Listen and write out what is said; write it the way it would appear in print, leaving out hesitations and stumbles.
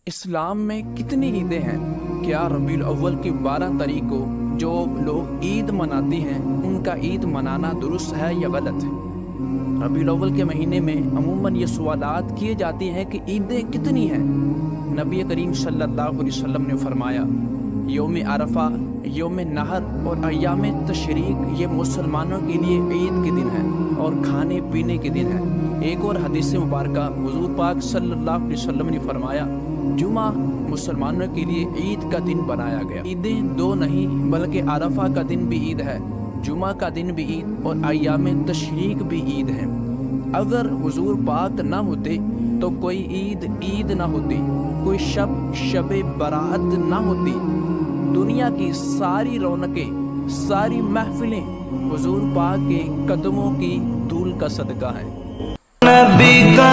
اسلام میں کتنی عیدیں ہیں؟ کیا ربیع الاول کی 12 تاریخ کو جو لوگ عید مناتی ہیں ان کا عید منانا درست ہے یا غلط ہے؟ ربیع الاول کے مہینے میں عموماً یہ سوالات کیے جاتی ہیں کہ عیدیں کتنی ہیں؟ نبی کریم صلی اللہ علیہ وسلم نے فرمایا یوم عرفہ، یوم نحر اور ایام تشریق یہ مسلمانوں کے لیے عید کے دن ہیں اور کھانے پینے کے دن ہیں۔ ایک اور حدیث مبارکہ حضور پاک صلی اللہ علیہ وسلم نے فرمایا جمعہ مسلمانوں کے لیے عید کا دن بنایا گیا۔ عیدیں دو نہیں بلکہ عرفہ کا دن بھی عید ہے، جمعہ کا دن بھی عید اور ایام تشریق بھی عید ہیں۔ اگر حضور پاک نہ ہوتے تو کوئی عید نہ ہوتی، کوئی شب برات نہ ہوتی۔ دنیا کی ساری رونقیں، ساری محفلیں حضور پاک کے قدموں کی دھول کا صدقہ ہیں۔ نبی کا